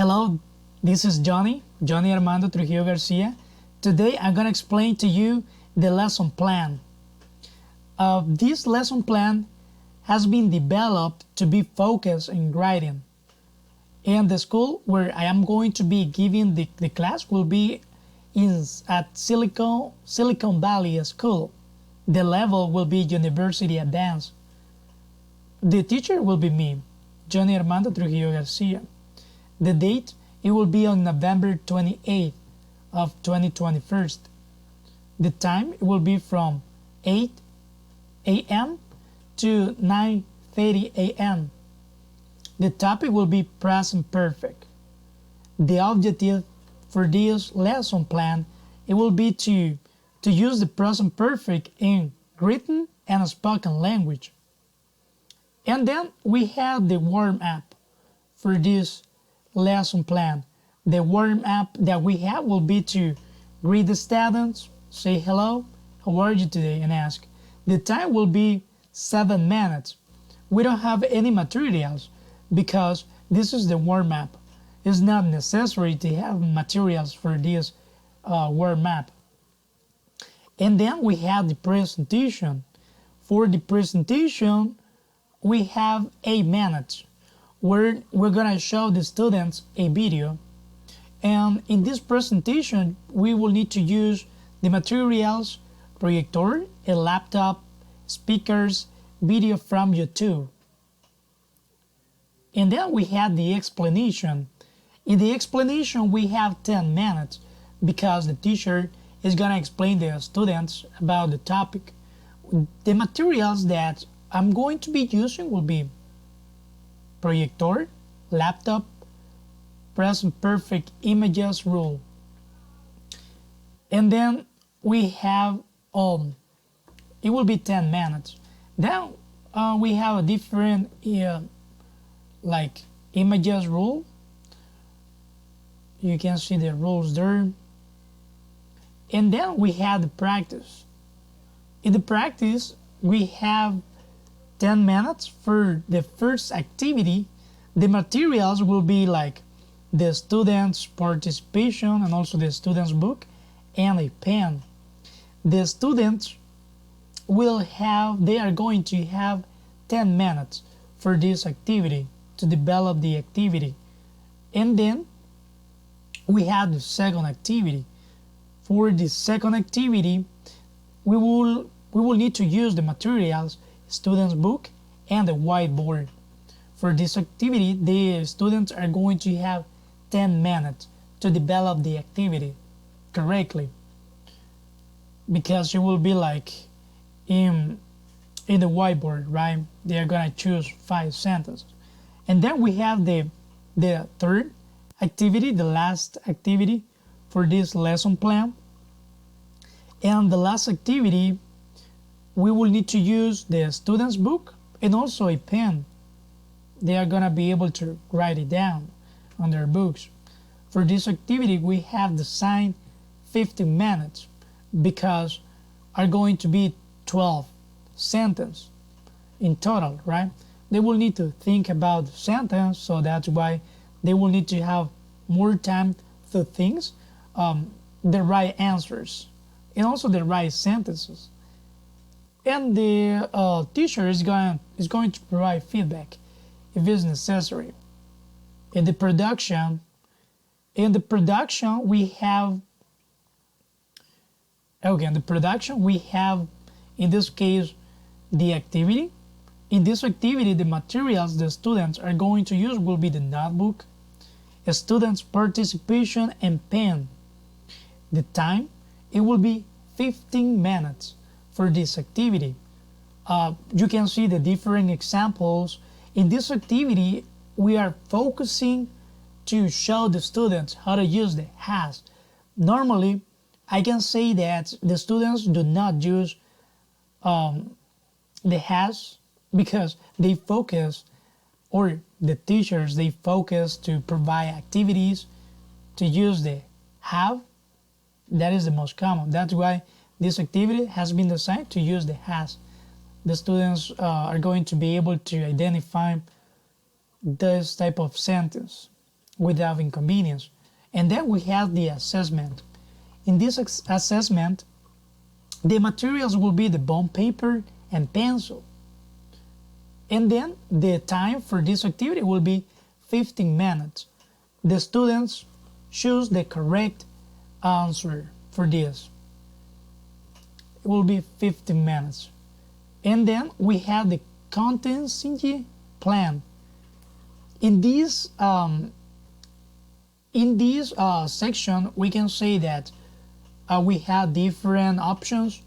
Hello, this is Johnny Armando Trujillo Garcia. Today I'm going to explain to you the lesson plan. This lesson plan has been developed to be focused in writing. And the school where I am going to be giving the class will be at Silicon Valley School. The level will be University Advanced. The teacher will be me, Johnny Armando Trujillo Garcia. The date, it will be on November 28th of 2021. The time, it will be from 8 a.m. to 9:30 a.m. The topic will be present perfect. The objective for this lesson plan, it will be to use the present perfect in written and spoken language. And then we have the warm-up for this lesson plan. The warm-up that we have will be to greet the students, say hello, how are you today, and ask. The time will be 7 minutes. We don't have any materials because this is the warm-up. It's not necessary to have materials for this warm-up. And then we have the presentation. For the presentation, we have 8 minutes where we're going to show the students a video. And in this presentation, we will need to use the materials, projector, a laptop, speakers, video from YouTube. And then we have the explanation. In the explanation, we have 10 minutes because the teacher is going to explain to the students about the topic. The materials that I'm going to be using will be projector, laptop, present perfect images rule. And then we have, it will be 10 minutes. Then we have a different like images rule. You can see the rules there. And then we have the practice. In the practice, we have 10 minutes for the first activity. The materials will be like the students' participation and also the students' book and a pen. The students they are going to have 10 minutes for this activity to develop the activity. And then we have the second activity. For the second activity, we will need to use the materials, students' book and the whiteboard. For this activity, the students are going to have 10 minutes to develop the activity correctly, because it will be like in the whiteboard, right? They are gonna choose 5 sentences. And then we have the third activity, the last activity for this lesson plan. And the last activity, we will need to use the student's book and also a pen. They are gonna be able to write it down on their books. For this activity, we have designed 15 minutes because are going to be 12 sentences in total, right? They will need to think about the sentence, so that's why they will need to have more time to think the right answers and also the right sentences. And the teacher is going to provide feedback if it's necessary. In the production, we have in this case the activity. In this activity, the materials the students are going to use will be the notebook, a student's participation, and pen. The time, it will be 15 minutes for this activity. You can see the different examples. In this activity, we are focusing to show the students how to use the has. Normally, I can say that the students do not use the has because they focus, or the teachers, they focus to provide activities to use the have. That is the most common. That's why this activity has been designed to use the has. The students are going to be able to identify this type of sentence without inconvenience. And then we have the assessment. In this assessment, the materials will be the bond paper and pencil. And then the time for this activity will be 15 minutes. The students choose the correct answer for this. It will be 15 minutes. And then we have the contingency plan. In this section, we can say that we have different options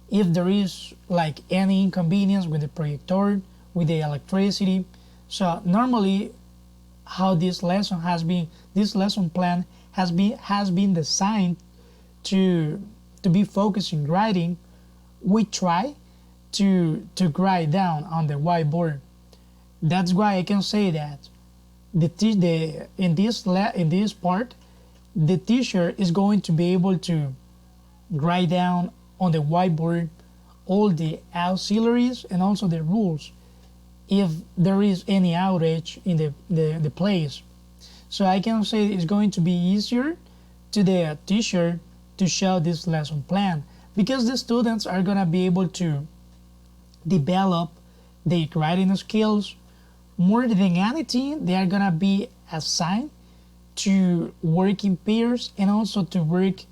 if there is like any inconvenience with the projector, with the electricity. So normally, how this lesson plan has been designed to be focused in writing. We try to write down on the whiteboard. That's why I can say that in this part, the teacher is going to be able to write down on the whiteboard all the auxiliaries and also the rules if there is any outage in the place. So I can say it's going to be easier to the teacher to show this lesson plan because the students are going to be able to develop their writing skills. More than anything, they are going to be assigned to work in pairs and also to work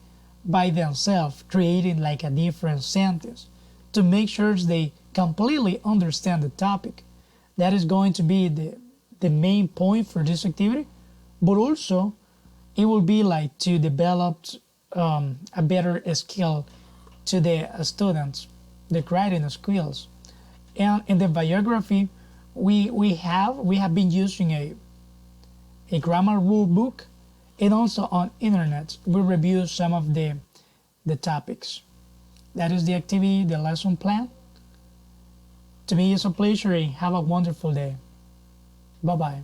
by themselves, creating like a different sentence to make sure they completely understand the topic. That is going to be the main point for this activity, but also it will be like to develop a better skill to the students, the writing skills. And in the biography, we have been using a grammar rule book, and also on internet we review some of the topics. That is the activity, the lesson plan. To me, it's a pleasure and have a wonderful day. Bye bye.